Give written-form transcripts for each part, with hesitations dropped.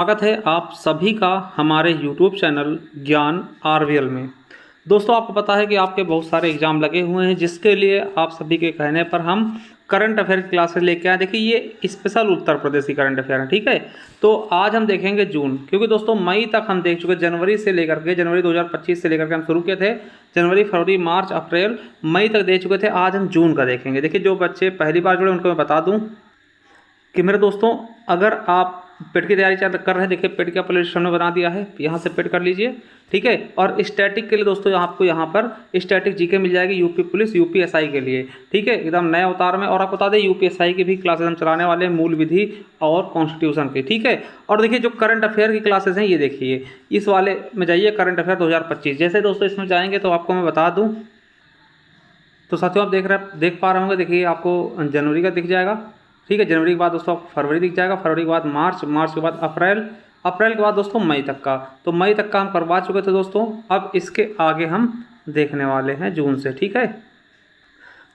स्वागत है आप सभी का हमारे YouTube चैनल ज्ञान आरवीएल में। दोस्तों, आपको पता है कि आपके बहुत सारे एग्जाम लगे हुए हैं, जिसके लिए आप सभी के कहने पर हम करंट अफेयर की क्लासेस लेके आए। देखिए, ये स्पेशल उत्तर प्रदेश की करंट अफेयर है, ठीक है। तो आज हम देखेंगे जून, क्योंकि दोस्तों मई तक हम देख चुके, जनवरी 2025 से लेकर के हम शुरू किए थे। जनवरी, फरवरी, मार्च, अप्रैल, मई तक दे चुके थे। आज हम जून का देखेंगे। देखिए, जो बच्चे पहली बार जुड़े उनको मैं बता दूँ कि मेरे दोस्तों, अगर आप पेट की तैयारी कर रहे हैं, देखिए पेट का प्लेलिस्ट हमने बना दिया है, यहाँ से पेट कर लीजिए, ठीक है। और स्टैटिक के लिए दोस्तों आपको यहाँ पर स्टैटिक जीके मिल जाएगी, यूपी पुलिस, यूपीएसआई के लिए, ठीक है, एकदम नए अवतार में। और आपको बता दें, यूपीएसआई की भी क्लासेस हम चलाने वाले हैं, मूल विधि और कॉन्स्टिट्यूशन की, ठीक है। और देखिए, जो करंट अफेयर की क्लासेस हैं, ये देखिए, इस वाले में जाइए, करंट अफेयर 2025। जैसे दोस्तों इसमें जाएंगे तो आपको मैं बता दूँ, तो साथियों आप देख पा रहे होंगे। देखिए, आपको जनवरी का दिख जाएगा, ठीक है। जनवरी के बाद दोस्तों फरवरी दिख जाएगा, फरवरी के बाद मार्च, मार्च के बाद अप्रैल, अप्रैल के बाद दोस्तों मई तक का। तो मई तक का हम करवा चुके थे दोस्तों। अब इसके आगे हम देखने वाले हैं जून से, ठीक है।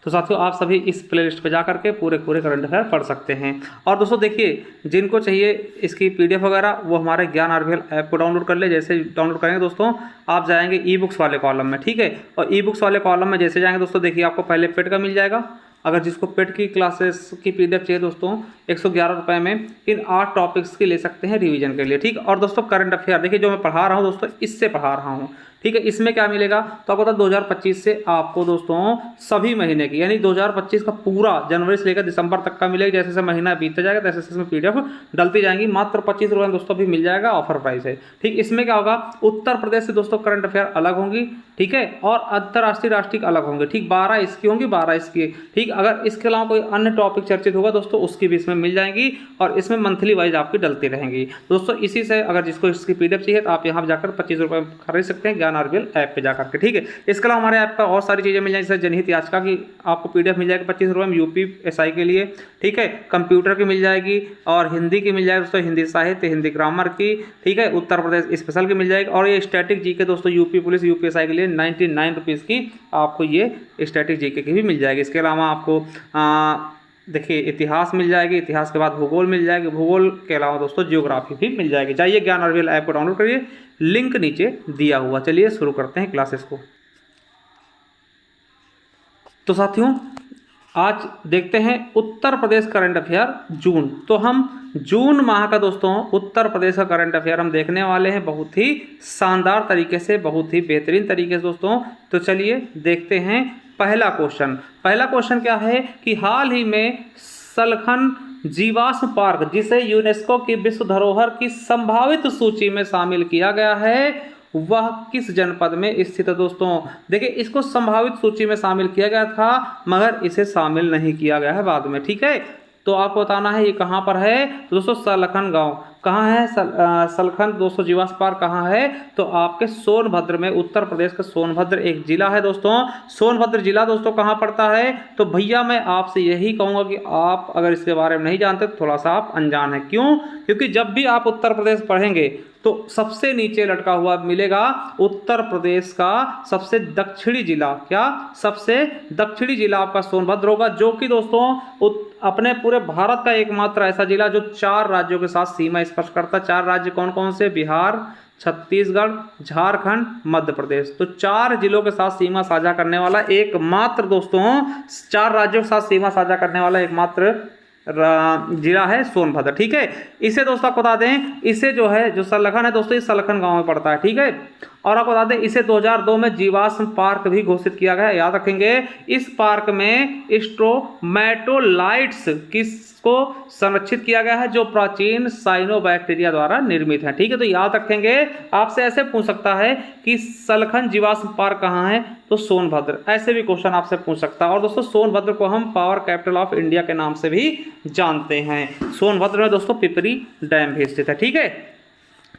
तो साथियों, आप सभी इस प्लेलिस्ट पे जा करके पूरे करंट अफेयर पढ़ सकते हैं। और दोस्तों देखिए, जिनको चाहिए इसकी पीडीएफ वगैरह, वो हमारे ज्ञान आरवीएल ऐप को डाउनलोड कर ले। जैसे डाउनलोड करेंगे दोस्तों, आप जाएंगे ई बुक्स वाले कॉलम में, ठीक है। और ई बुक्स वाले कॉलम में जैसे जाएंगे दोस्तों, देखिए आपको पहले पेट का मिल जाएगा। अगर जिसको पेट की क्लासेस की पीडीएफ चाहिए दोस्तों, 111 रुपये में इन 8 टॉपिक्स की ले सकते हैं रिवीजन के लिए, ठीक। और दोस्तों करंट अफेयर देखिए, जो मैं पढ़ा रहा हूँ दोस्तों, इससे पढ़ा रहा हूँ, ठीक है। इसमें क्या मिलेगा, तो आपको बता 2025 से आपको दोस्तों सभी महीने की, यानी 2025 का पूरा जनवरी से लेकर दिसंबर तक का मिलेगा। जैसे जैसे महीना बीतता जाएगा तैसे तैसे इसमें पीडीएफ डलती जाएंगी। मात्र 25 रुपये में दोस्तों अभी मिल जाएगा, ऑफर प्राइस है, ठीक। इसमें क्या होगा, उत्तर प्रदेश से दोस्तों करंट अफेयर अलग होंगी, ठीक है, और अंतर्राष्ट्रीय राष्ट्रीय अलग होंगे, ठीक। 12 इसकी होंगी, 12 इसकी, ठीक। अगर इसके अलावा कोई अन्य टॉपिक चर्चित होगा दोस्तों, उसकी भी इसमें मिल जाएंगी, और इसमें मंथली वाइज आपकी डलती रहेंगी दोस्तों। इसी से अगर जिसको इसकी पीडीएफ चाहिए तो आप यहाँ जाकर 25 रुपये खरीद सकते हैं ज्ञान आरवीएल ऐप पे जाकर के, ठीक है। इसके अलावा हमारे ऐप पर और सारी चीज़ें मिल जाएंगी, जैसे जनहित याचिका की आपको पीडीएफ मिल जाएगी 25 रुपये में, यूपीएसआई के लिए, ठीक है। कंप्यूटर की मिल जाएगी, और हिंदी की मिल जाएगी दोस्तों, हिंदी साहित्य, हिंदी ग्रामर की, ठीक है। उत्तर प्रदेश स्पेशल की मिल जाएगी। और ये स्टैटिक जीके दोस्तों, यूपी पुलिस, यूपीएसआई के लिए 99 रुपीज़ की आपको ये स्टैटिक जीके की भी मिल जाएगी। इसके अलावा आपको देखिए इतिहास मिल जाएगी, इतिहास के बाद भूगोल मिल जाएगी, भूगोल के अलावा दोस्तों जियोग्राफी भी मिल जाएगी। जाइए ज्ञान आरवीएल ऐप को डाउनलोड करिए, लिंक नीचे दिया हुआ। चलिए शुरू करते हैं क्लासेस को। तो साथियों, आज देखते हैं उत्तर प्रदेश करंट अफेयर जून। तो हम जून माह का दोस्तों उत्तर प्रदेश का करंट अफेयर हम देखने वाले हैं, बहुत ही शानदार तरीके से, बहुत ही बेहतरीन तरीके से दोस्तों। तो चलिए देखते हैं पहला क्वेश्चन क्या है कि हाल ही में सलखन जीवाश्म पार्क, जिसे यूनेस्को की विश्व धरोहर की संभावित सूची में शामिल किया गया है, वह किस जनपद में स्थित है दोस्तों। देखिए, इसको संभावित सूची में शामिल किया गया था, मगर इसे शामिल नहीं किया गया है बाद में, ठीक है। तो आपको बताना है ये कहाँ पर है। तो दोस्तों सलखन गांव कहाँ है, सलखन दोस्तों जीवाश्म पार्क कहाँ है, तो आपके सोनभद्र में, उत्तर प्रदेश का सोनभद्र एक जिला है दोस्तों। सोनभद्र जिला दोस्तों कहाँ पड़ता है, तो भैया मैं आपसे यही कहूँगा कि आप अगर इसके बारे में नहीं जानते तो थोड़ा सा आप अनजान हैं। क्यों, क्योंकि जब भी आप उत्तर प्रदेश पढ़ेंगे तो सबसे नीचे लटका हुआ मिलेगा उत्तर प्रदेश का सबसे दक्षिणी जिला। क्या, सबसे दक्षिणी जिला आपका सोनभद्र होगा, जो कि दोस्तों अपने पूरे भारत का एकमात्र ऐसा जिला जो 4 राज्यों के साथ सीमा स्पर्श करता है। 4 राज्य कौन कौन से, बिहार, छत्तीसगढ़, झारखंड, मध्य प्रदेश। तो 4 जिलों के साथ सीमा साझा करने वाला एकमात्र दोस्तों, 4 राज्यों के साथ सीमा साझा करने वाला एकमात्र जिला है सोनभद्र, ठीक है। इसे दोस्तों आपको बता दें, इसे जो है, जो सलखन है दोस्तों, इस सलखन गांव में पड़ता है, ठीक है। और आपको बता दें, इसे 2002 में जीवाश्म पार्क भी घोषित किया गया है, याद रखेंगे। इस पार्क में स्ट्रोमेटोलाइट्स किसको संरक्षित किया गया है, जो प्राचीन साइनोबैक्टीरिया द्वारा निर्मित है, ठीक है। तो याद रखेंगे, आपसे ऐसे पूछ सकता है कि सलखन जीवाश्म पार्क कहाँ है, तो सोनभद्र, ऐसे भी क्वेश्चन आपसे पूछ सकता है। और दोस्तों सोनभद्र को हम पावर कैपिटल ऑफ इंडिया के नाम से भी जानते हैं। सोनभद्र में दोस्तों पिपरी डैम भी स्थित है, ठीक है।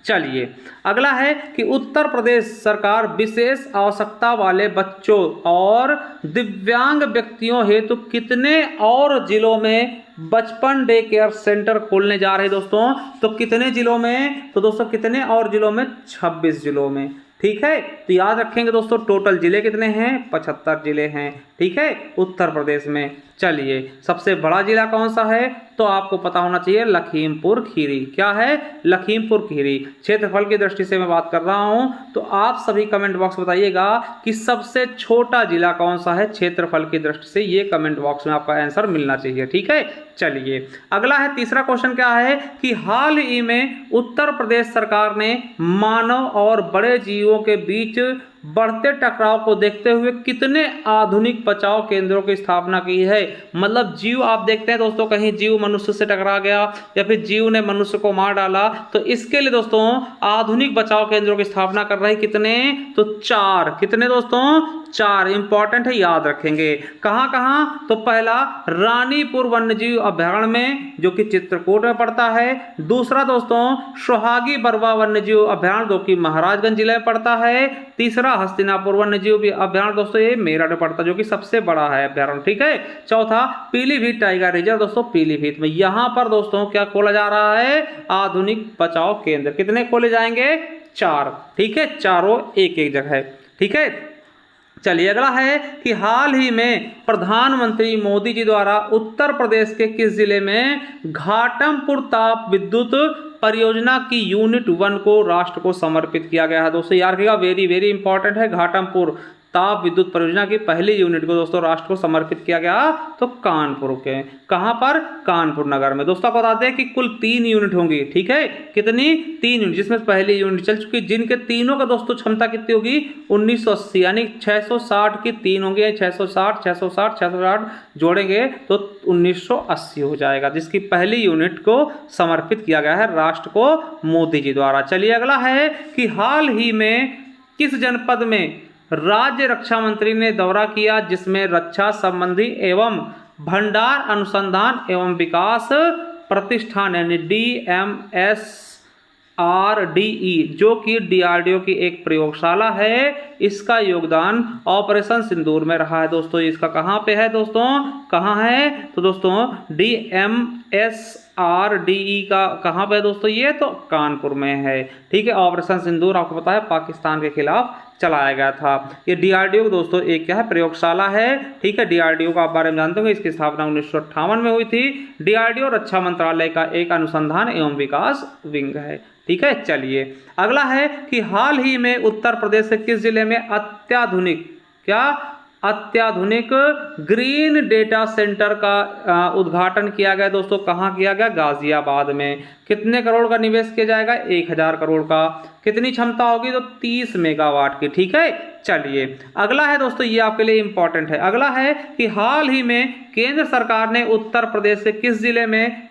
चलिए अगला है कि उत्तर प्रदेश सरकार विशेष आवश्यकता वाले बच्चों और दिव्यांग व्यक्तियों हेतु कितने और जिलों में बचपन डे केयर सेंटर खोलने जा रहे हैं दोस्तों। तो कितने जिलों में, तो दोस्तों कितने और जिलों में, 26 जिलों में, ठीक है। तो याद रखेंगे दोस्तों, टोटल जिले कितने हैं, 75 जिले हैं, ठीक है, उत्तर प्रदेश में। चलिए, सबसे बड़ा जिला कौन सा है? तो आपको पता होना चाहिए लखीमपुर खीरी। क्या है? लखीमपुर खीरी। क्षेत्रफल की दृष्टि से मैं बात कर रहा हूं, तो आप सभी कमेंट बॉक्स बताइएगा कि सबसे छोटा जिला कौन सा है क्षेत्रफल की दृष्टि से। ये कमेंट बॉक्स में आपका आंसर मिलना चाहिए। ठीक है, चलिए अगला है तीसरा क्वेश्चन। क्या है कि हाल ही में उत्तर प्रदेश सरकार ने मानव और बड़े जीवों के बीच बढ़ते टकराव को देखते हुए कितने आधुनिक बचाव केंद्रों की स्थापना की है? मतलब जीव, आप देखते हैं दोस्तों, कहीं जीव मनुष्य से टकरा गया या फिर जीव ने मनुष्य को मार डाला, तो इसके लिए दोस्तों आधुनिक बचाव केंद्रों की स्थापना कर रहे हैं। कितने? तो 4। कितने दोस्तों? 4। इंपॉर्टेंट है, याद रखेंगे। कहां कहां? तो पहला रानीपुर वन्यजीव अभयारण्य में, जो कि चित्रकूट में पड़ता है। दूसरा दोस्तों सोहागी बरवा वन्यजीव अभयारण्य, जो कि महाराजगंज जिले में पड़ता है। तीसरा हस्तिनापुर वन्यजीव अभयारण्य दोस्तों, ये मेरठ में पड़ता है, जो कि सबसे बड़ा है अभयारण्य। ठीक है, चौथा पीलीभीत टाइगर रिजर्व दोस्तों, पीलीभीत में। यहां पर दोस्तों क्या खोला जा रहा है? आधुनिक बचाव केंद्र। कितने खोले जाएंगे? 4। ठीक है, चारों एक एक जगह। ठीक है, चलिए अगला है कि हाल ही में प्रधानमंत्री मोदी जी द्वारा उत्तर प्रदेश के किस जिले में घाटमपुर ताप विद्युत परियोजना की यूनिट 1 को राष्ट्र को समर्पित किया गया है? दोस्तों याद रखिएगा, वेरी वेरी इंपॉर्टेंट है। घाटमपुर ताप विद्युत परियोजना की पहली यूनिट को दोस्तों राष्ट्र को समर्पित किया गया, तो कानपुर के। कहां पर? कानपुर नगर में। दोस्तों आपको बताते हैं कि कुल 3 यूनिट होंगी। ठीक है, कितनी? 3 यूनिट, जिसमें पहली यूनिट चल चुकी, जिनके तीनों का दोस्तों क्षमता कितनी होगी? 1980, यानी 660 की 3 होंगे। 660 660 660 जोड़ेंगे तो 1980 हो जाएगा, जिसकी पहली यूनिट को समर्पित किया गया है राष्ट्र को मोदी जी द्वारा। चलिए अगला है कि हाल ही में किस जनपद में राज्य रक्षा मंत्री ने दौरा किया, जिसमें रक्षा संबंधी एवं भंडार अनुसंधान एवं विकास प्रतिष्ठान यानी DMSRDE, जो कि DRDO की एक प्रयोगशाला है, इसका योगदान ऑपरेशन सिंदूर में रहा है। दोस्तों इसका कहाँ पे है? दोस्तों कहाँ है? तो दोस्तों DMSRDE का कहाँ पे है दोस्तों? ये तो कानपुर में है। ठीक है, ऑपरेशन सिंदूर आपको पता है पाकिस्तान के खिलाफ चलाया गया था। ये DRDO दोस्तों एक क्या है? प्रयोगशाला है। ठीक है, DRDO का आप बारे में जानते होंगे, इसकी स्थापना 1958 में हुई थी। DRDO रक्षा मंत्रालय का एक अनुसंधान एवं विकास विंग है। ठीक है, चलिए अगला है कि हाल ही में उत्तर प्रदेश के किस जिले में अत्याधुनिक ग्रीन डेटा सेंटर का उद्घाटन किया गया? दोस्तों कहाँ किया गया? गाजियाबाद में। कितने करोड़ का निवेश किया जाएगा? 1000 करोड़ का। कितनी क्षमता होगी? तो 30 मेगावाट की। ठीक है, चलिए अगला है दोस्तों, ये आपके लिए इंपॉर्टेंट है। अगला है कि हाल ही में केंद्र सरकार ने उत्तर प्रदेश के किस जिले में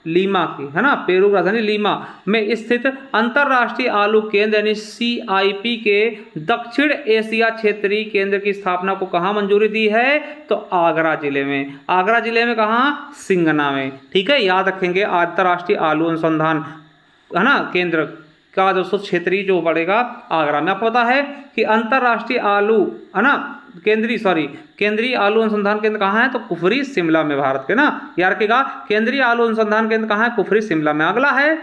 लीमा की, है ना, पेरू राजधानी लीमा में स्थित अंतर्राष्ट्रीय आलू केंद्र यानी CIP के दक्षिण एशिया क्षेत्रीय केंद्र की स्थापना को कहाँ मंजूरी दी है? तो आगरा जिले में। आगरा जिले में कहाँ? सिंगना में। ठीक है, याद रखेंगे अंतर्राष्ट्रीय आलू अनुसंधान, है ना, केंद्र का दोस्तों क्षेत्रीय जो बढ़ेगा आगरा में। आपको पता है कि अंतर्राष्ट्रीय आलू, है ना, केंद्रीय आलू अनुसंधान केंद्र कहाँ है? तो कुफरी शिमला में, भारत के ना, याद रखिएगा। केंद्रीय आलू अनुसंधान केंद्र कहाँ है? कुफरी शिमला में। अगला है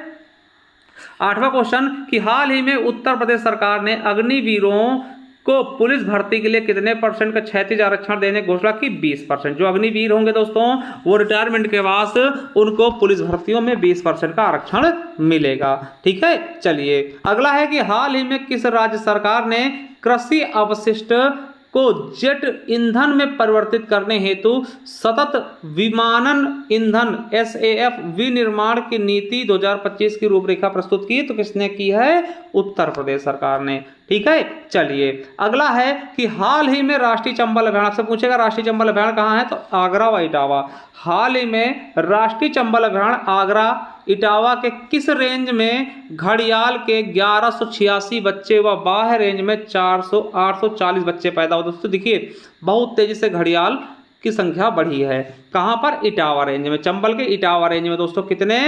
8वां क्वेश्चन कि हाल ही में उत्तर प्रदेश सरकार ने अग्निवीरों को पुलिस भर्ती के लिए कितने % का क्षैतिज आरक्षण देने की घोषणा की? 20%। जो अग्निवीर होंगे दोस्तों वो रिटायरमेंट के बाद उनको पुलिस भर्तियों में 20% का आरक्षण मिलेगा। ठीक है, चलिए अगला है कि हाल ही में किस राज्य सरकार ने कृषि अपशिष्ट को जेट ईंधन में परिवर्तित करने हेतु सतत विमानन ईंधन SAF विनिर्माण की नीति 2025 की रूपरेखा प्रस्तुत की? तो किसने की है? उत्तर प्रदेश सरकार ने। ठीक है, चलिए अगला है कि हाल ही में राष्ट्रीय चंबल अभयारण्य, आपसे पूछेगा राष्ट्रीय चंबल अभयारण्य कहाँ है? तो आगरा व इटावा। हाल ही में राष्ट्रीय चंबल अभयारण्य आगरा इटावा के किस रेंज में घड़ियाल के 1186 बच्चे व बाह्य रेंज में 840 बच्चे पैदा होते? दोस्तों देखिए बहुत तेजी से घड़ियाल की संख्या बढ़ी है। कहाँ पर? इटावा रेंज में। चंबल के इटावा रेंज में दोस्तों कितने?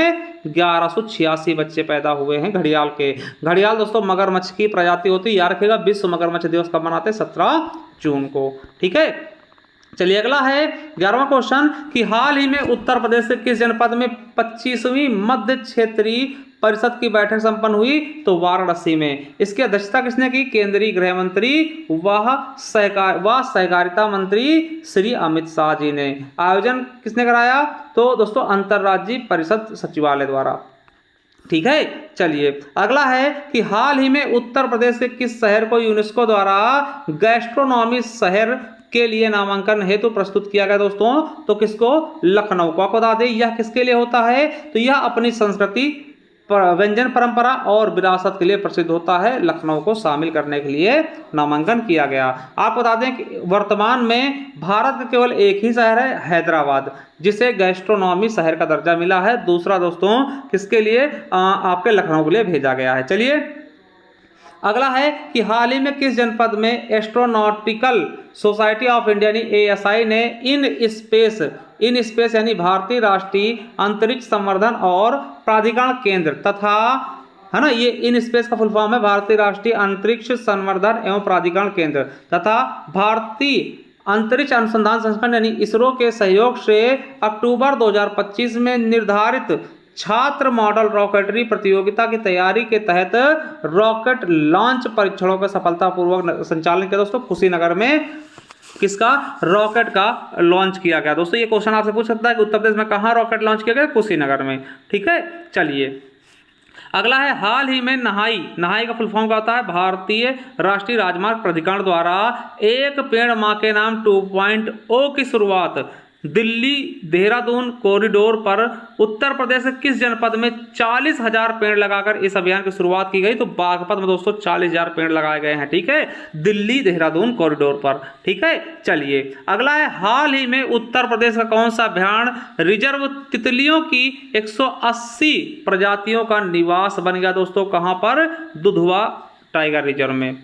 1186 बच्चे पैदा हुए हैं घड़ियाल के। घड़ियाल दोस्तों मगरमच्छ की प्रजाति होती है, याद रखिएगा। विश्व मगरमच्छ दिवस कब मनाते हैं? 17 जून को। ठीक है, चलिए अगला है 11वां क्वेश्चन कि हाल ही में उत्तर प्रदेश के किस जनपद में 25वीं मध्य क्षेत्रीय परिषद की बैठक संपन्न हुई तो वाराणसी में। इसकी अध्यक्षता किसने की? केंद्रीय गृह मंत्री व सहकारिता मंत्री श्री अमित शाह जी ने। आयोजन किसने कराया? तो दोस्तों अंतर्राज्यीय परिषद सचिवालय द्वारा। ठीक है, चलिए अगला है कि हाल ही में उत्तर प्रदेश के किस शहर को यूनेस्को द्वारा गैस्ट्रोनॉमी शहर के लिए नामांकन हेतु प्रस्तुत किया गया दोस्तों? तो किसको? लखनऊ को। आपको बता दें यह किसके लिए होता है? तो यह अपनी संस्कृति, व्यंजन परंपरा और विरासत के लिए प्रसिद्ध होता है। लखनऊ को शामिल करने के लिए नामांकन किया गया। आप बता दें कि वर्तमान में भारत का केवल एक ही शहर है, हैदराबाद, जिसे गैस्ट्रोनॉमी शहर का दर्जा मिला है। दूसरा दोस्तों किसके लिए? आपके लखनऊ के लिए भेजा गया है। चलिए अगला है कि हाल ही में किस जनपद में astronautical society of India ASI ने इन स्पेस यानी भारतीय राष्ट्रीय अंतरिक्ष संवर्धन और प्राधिकरण केंद्र तथा, है ना, ये इन स्पेस का फुल फॉर्म है भारतीय राष्ट्रीय अंतरिक्ष संवर्धन एवं प्राधिकरण केंद्र तथा भारतीय अंतरिक्ष अनुसंधान संगठन यानी इसरो के सहयोग से अक्टूबर 2025 में निर्धारित छात्र मॉडल रॉकेटरी प्रतियोगिता की तैयारी के तहत रॉकेट लॉन्च परीक्षणों का सफलतापूर्वक संचालन किया दोस्तों। कुशीनगर में किसका? रॉकेट का लॉन्च किया गया। दोस्तों ये क्वेश्चन आपसे पूछ सकता है कि उत्तर प्रदेश में कहाँ रॉकेट लॉन्च किया गया? कुशीनगर में। ठीक है, चलिए अगला है हाल ही में नहाई का फुल फॉर्म क्या होता है? भारतीय राष्ट्रीय राजमार्ग प्राधिकरण द्वारा एक पेड़ मां के नाम 2.0 की शुरुआत दिल्ली देहरादून कॉरिडोर पर उत्तर प्रदेश के किस जनपद में 40,000 पेड़ लगाकर इस अभियान की शुरुआत की गई? तो बागपत में दोस्तों 40,000 पेड़ लगाए गए हैं। ठीक है, दिल्ली देहरादून कॉरिडोर पर। ठीक है, चलिए अगला है हाल ही में उत्तर प्रदेश का कौन सा अभयारण्य रिजर्व तितलियों की 180 प्रजातियों का निवास बन गया दोस्तों? कहां पर? दुधवा टाइगर रिजर्व में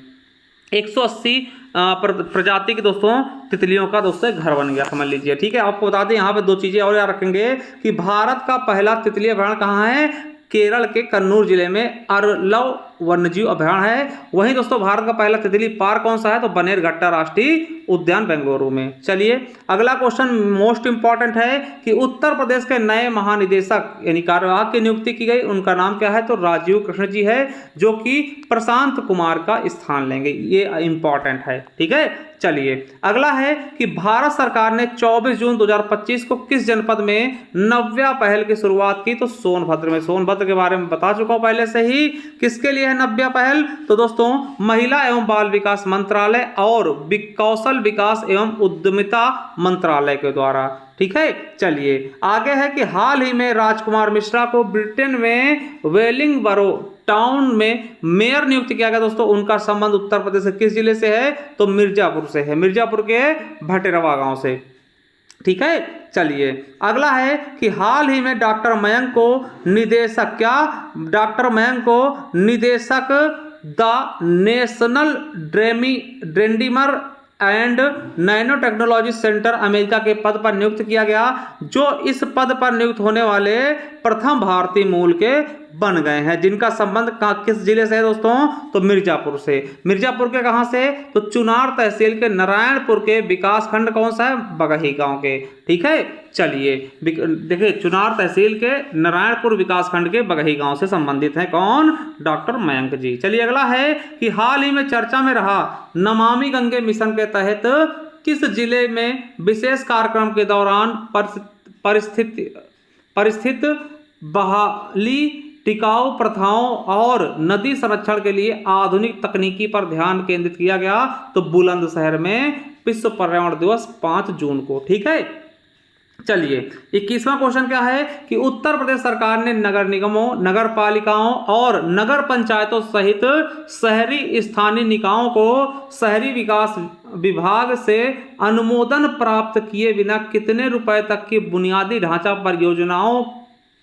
180 प्रजाति के दोस्तों तितलियों का दोस्तों घर बन गया, समझ लीजिए। ठीक है, आपको बता दें यहाँ पे दो चीजें और याद रखेंगे कि भारत का पहला तितली अभयारण्य कहाँ है? केरल के कन्नूर जिले में अरलव वन्यजीव अभयारण्य है। वहीं दोस्तों भारत का पहला तितली पार्क कौन सा है? तो बनेरघट्टा राष्ट्रीय उद्यान बेंगलुरु में। चलिए अगला क्वेश्चन मोस्ट इंपॉर्टेंट है कि उत्तर प्रदेश के नए महानिदेशक यानी कार्यवाहक की नियुक्ति की गई, उनका नाम क्या है? तो राजीव कृष्ण जी है, जो कि प्रशांत कुमार का स्थान लेंगे। ये इंपॉर्टेंट है। ठीक है, चलिए अगला है कि भारत सरकार ने 24 जून 2025 को किस जनपद में नव्या पहल की शुरुआत की? तो सोनभद्र में। सोनभद्र के बारे में बता चुका हूं पहले से ही। किसके लिए है नव्या पहल? तो दोस्तों महिला एवं बाल विकास मंत्रालय और कौशल विकास एवं उद्यमिता मंत्रालय के द्वारा। ठीक है, चलिए आगे है कि हाल ही में राजकुमार मिश्रा को ब्रिटेन में वेलिंगबरो टाउन में मेयर नियुक्त किया गया दोस्तों। उनका संबंध उत्तर प्रदेश के किस जिले से है? तो मिर्जापुर से है, मिर्जापुर के भटेरवा गांव से। ठीक है, चलिए अगला है कि हाल ही में डॉक्टर मयंक को निदेशक the national dendrimer and nano technology centre America के पद पर नियुक्त किया गया, जो इस पद पर नियुक्त होने वाले प्रथम भारतीय मूल के बन गए हैं, जिनका संबंध किस जिले से है दोस्तों? तो मिर्जापुर से। मिर्जापुर के कहां से? तो चुनार तहसील के नारायणपुर के विकास खंड कौन सा है? बगही गांव के। ठीक है, चलिए देखिए चुनार तहसील के नारायणपुर विकास खंड के बगही गांव से संबंधित हैं कौन? डॉक्टर मयंक जी। चलिए अगला है कि हाल ही में चर्चा में रहा नमामि गंगे मिशन के तहत किस जिले में विशेष कार्यक्रम के दौरान परिस्थित बहाली, टिकाऊ प्रथाओं और नदी संरक्षण के लिए आधुनिक तकनीकी पर ध्यान केंद्रित किया गया? तो बुलंदशहर में विश्व पर्यावरण दिवस 5 जून को। ठीक है, चलिए 21वां क्वेश्चन क्या है कि उत्तर प्रदेश सरकार ने नगर निगमों, नगर पालिकाओं और नगर पंचायतों सहित शहरी स्थानीय निकायों को शहरी विकास विभाग से अनुमोदन प्राप्त किए बिना कितने रुपए तक की बुनियादी ढांचा परियोजनाओं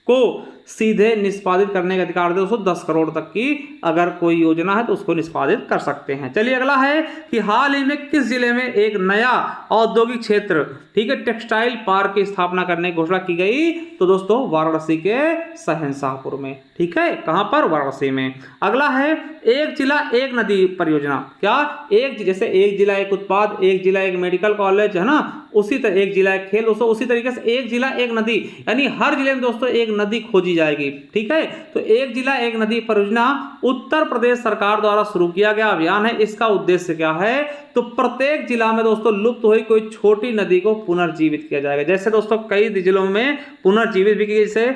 को सीधे निष्पादित करने का अधिकार दे? दोस्तों 10 करोड़ तक की अगर कोई योजना है तो उसको निष्पादित कर सकते हैं। चलिए अगला है कि हाल ही में किस जिले में एक नया औद्योगिक क्षेत्र, ठीक है, टेक्सटाइल पार्क की स्थापना करने की घोषणा की गई? तो दोस्तों वाराणसी के शहंशाहपुर में। ठीक है, कहां पर? वाराणसी में। अगला है एक जिला एक नदी परियोजना। क्या? जैसे एक जिला एक उत्पाद, एक जिला एक मेडिकल कॉलेज, है ना, उसी तरह एक जिला एक खेल, दोस्तों उसी तरीके से एक जिला एक नदी, यानी हर जिले में दोस्तों एक नदी खोजी खोजी जाएगी। ठीक है, तो एक जिला एक नदी परियोजना उत्तर प्रदेश सरकार द्वारा शुरू किया गया अभियान है। इसका उद्देश्य क्या है, तो प्रत्येक जिला में दोस्तों लुप्त हुई कोई छोटी नदी को पुनर्जीवित किया जाएगा। जैसे दोस्तों कई जिलों में पुनर्जीवित भी की, जैसे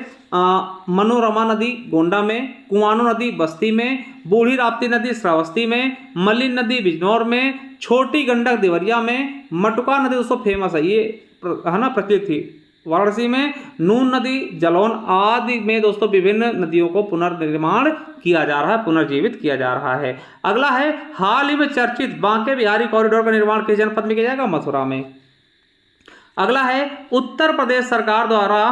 मनोरमा नदी गोंडा में, कुआनो नदी बस्ती में, बूढ़ी राप्ती नदी श्रावस्ती में, मलिन नदी बिजनौर में, छोटी गंडक देवरिया में, मटुका नदी दोस्तों फेमस है, ये है ना प्रचलित थी वाराणसी में, नून नदी जलौन आदि में दोस्तों विभिन्न नदियों को पुनर्निर्माण किया जा रहा है, पुनर्जीवित किया जा रहा है। अगला है हाल ही में चर्चित बांके बिहारी कॉरिडोर का निर्माण किस जनपद में किया जाएगा, मथुरा में। अगला है उत्तर प्रदेश सरकार द्वारा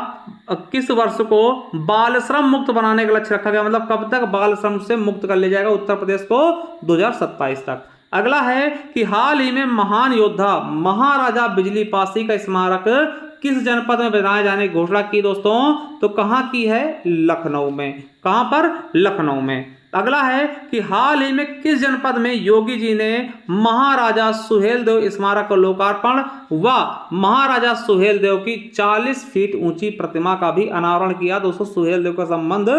किस वर्ष को बाल श्रम मुक्त बनाने का लक्ष्य रखा गया, मतलब कब तक बाल श्रम से मुक्त कर लिया जाएगा उत्तर प्रदेश को, 2027 तक। अगला है कि हाल ही में महान योद्धा महाराजा बिजली पासी का स्मारक किस जनपद में बनाए जाने की घोषणा की दोस्तों, तो कहां की है, लखनऊ में। कहां पर, लखनऊ में। अगला है कि हाल ही में किस जनपद में योगी जी ने महाराजा सुहेलदेव स्मारक का लोकार्पण व महाराजा सुहेलदेव की 40 फीट ऊंची प्रतिमा का भी अनावरण किया। दोस्तों सुहेलदेव का संबंध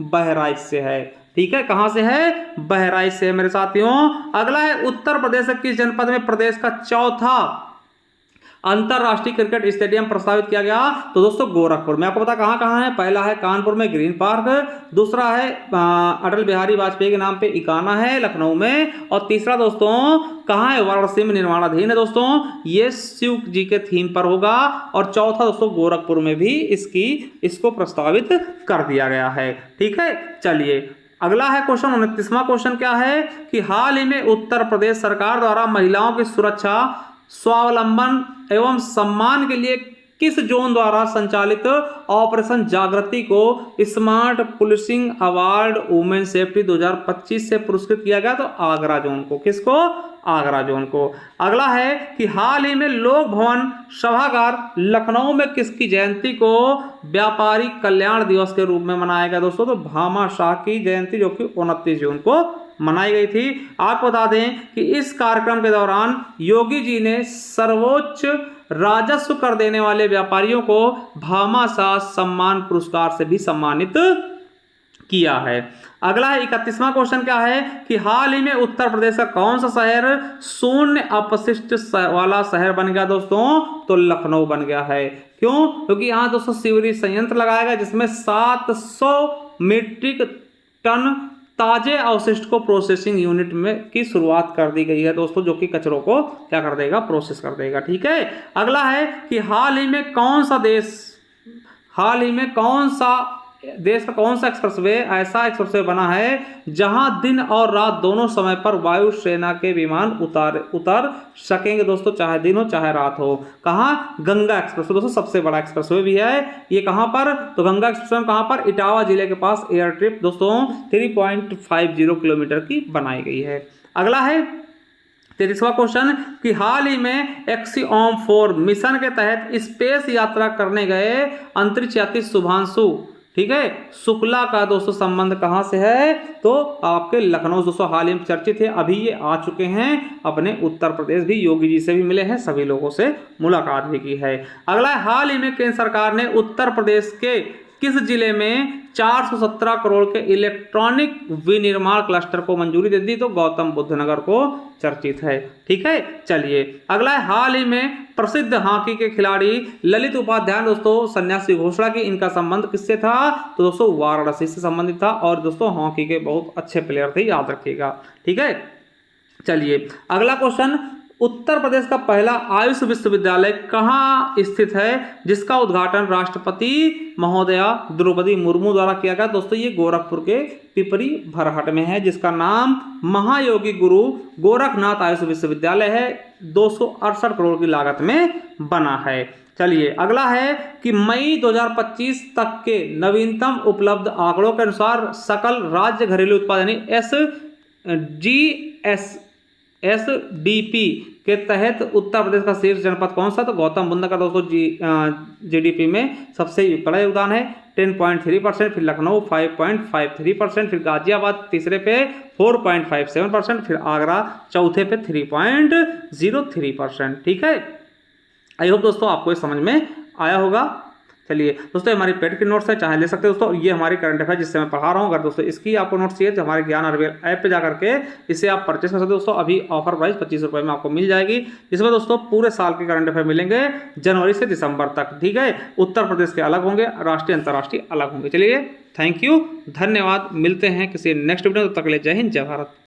बहराइच से है। ठीक है, कहां से है, बहराइच से मेरे साथियों। अगला है उत्तर प्रदेश के किस जनपद में प्रदेश का चौथा अंतरराष्ट्रीय क्रिकेट स्टेडियम प्रस्तावित किया गया, तो दोस्तों गोरखपुर में। आपको पता कहां कहां है, पहला है कानपुर में ग्रीन पार्क, दूसरा है अटल बिहारी वाजपेयी के नाम पे इकाना है लखनऊ में, और तीसरा दोस्तों कहां है, वाराणसी में निर्माणाधीन है दोस्तों, ये शिव जी के थीम पर होगा, और चौथा दोस्तों गोरखपुर में भी इसको प्रस्तावित कर दिया गया है। ठीक है, चलिए अगला है क्वेश्चन 29वां क्वेश्चन क्या है कि हाल ही में उत्तर प्रदेश सरकार द्वारा महिलाओं की सुरक्षा स्वावलंबन एवं सम्मान के लिए किस जोन द्वारा संचालित ऑपरेशन जागृति को smart policing award women safety 2025 से पुरस्कृत किया गया, तो आगरा जोन को। किसको, आगरा जोन को। अगला है कि हाल ही में लोक भवन सभागार लखनऊ में किसकी जयंती को व्यापारी कल्याण दिवस के रूप में मनाया गया दोस्तों, तो भामा शाह की जयंती जो कि 29 जून को मनाई गई थी। आपको बता दें कि इस कार्यक्रम के दौरान योगी जी ने सर्वोच्च राजस्व कर देने वाले व्यापारियों को भामा शाह सम्मान पुरस्कार से भी सम्मानित किया है। अगला है 31वां क्वेश्चन क्या है कि हाल ही में उत्तर प्रदेश का कौन सा शहर शून्य अपशिष्ट वाला शहर बन गया दोस्तों, तो लखनऊ बन गया है। क्यों, क्योंकि यहाँ दोस्तों सीवरेज संयंत्र लगाया गया जिसमें 700 मीट्रिक टन ताजे अवशिष्ट को प्रोसेसिंग यूनिट में की शुरुआत कर दी गई है दोस्तों, जो कि कचरों को क्या कर देगा, प्रोसेस कर देगा। ठीक है, अगला है कि हाल ही में कौन सा देश का कौन सा एक्सप्रेसवे ऐसा एक्सप्रेसवे बना है जहां दिन और रात दोनों समय पर वायुसेना के विमान उतर सकेंगे दोस्तों, चाहे दिन हो चाहे रात हो। कहां, गंगा एक्सप्रेसवे दोस्तों सबसे बड़ा एक्सप्रेसवे भी है ये। कहां पर, तो गंगा एक्सप्रेसवे कहां पर, इटावा जिले के पास एयर ट्रिप दोस्तों 3.50 किलोमीटर की बनाई गई है। अगला है 33वां क्वेश्चन कि हाल ही में एक्सिओम-4 मिशन के तहत स्पेस यात्रा करने गए अंतरिक्ष यात्री शुभांशु, ठीक है, शुक्ला का दोस्तों संबंध कहां से है, तो आपके लखनऊ दोस्तों हाल ही में चर्चित है, अभी ये आ चुके हैं अपने उत्तर प्रदेश भी, योगी जी से भी मिले हैं, सभी लोगों से मुलाकात भी की है। अगला है हाल ही में केंद्र सरकार ने उत्तर प्रदेश के किस जिले में 417 करोड़ के इलेक्ट्रॉनिक विनिर्माण क्लस्टर को मंजूरी दे दी, तो गौतम बुद्ध नगर को चर्चित है। ठीक है, चलिए अगला है हाल ही में प्रसिद्ध हॉकी के खिलाड़ी ललित उपाध्याय दोस्तों सन्यासी घोषणा की, इनका संबंध किससे था, तो दोस्तों वाराणसी से संबंधित था, और दोस्तों हॉकी के बहुत अच्छे प्लेयर थे, याद रखिएगा। ठीक है, चलिए अगला क्वेश्चन, उत्तर प्रदेश का पहला आयुष विश्वविद्यालय कहाँ स्थित है जिसका उद्घाटन राष्ट्रपति महोदया द्रौपदी मुर्मू द्वारा किया गया, दोस्तों ये गोरखपुर के पिपरी भरहट में है, जिसका नाम महायोगी गुरु गोरखनाथ आयुष विश्वविद्यालय है, 268 करोड़ की लागत में बना है। चलिए अगला है कि मई 2025 तक के नवीनतम उपलब्ध आंकड़ों के अनुसार सकल राज्य घरेलू उत्पाद यानी SGSDP के तहत उत्तर प्रदेश का शीर्ष जनपद कौन सा, तो गौतम बुद्ध का दोस्तों GDP में सबसे बड़ा योगदान है 10.3%, फिर लखनऊ 5.53%, फिर गाजियाबाद तीसरे पे 4.57%, फिर आगरा चौथे पे 3.03%। ठीक है, आई होप दोस्तों आपको ये समझ में आया होगा। चलिए दोस्तों, हमारी पेड की नोट्स है, चाहे ले सकते हो दोस्तों। ये हमारी करंट अफेयर जिससे मैं पढ़ा रहा हूँ। अगर दोस्तों इसकी आपको नोट्स चाहिए तो हमारे ज्ञान आरवीएल ऐप पे जाकर के इसे आप परचेस कर सकते हो दोस्तों। अभी ऑफर प्राइस 25 रुपये में आपको मिल जाएगी, जिसमें दोस्तों पूरे साल के करंट अफेयर मिलेंगे जनवरी से दिसंबर तक। ठीक है, उत्तर प्रदेश के अलग होंगे, राष्ट्रीय अंतर्राष्ट्रीय अलग होंगे। चलिए, थैंक यू, धन्यवाद। मिलते हैं किसी नेक्स्ट वीडियो में, तब तक के लिए जय हिंद, जय भारत।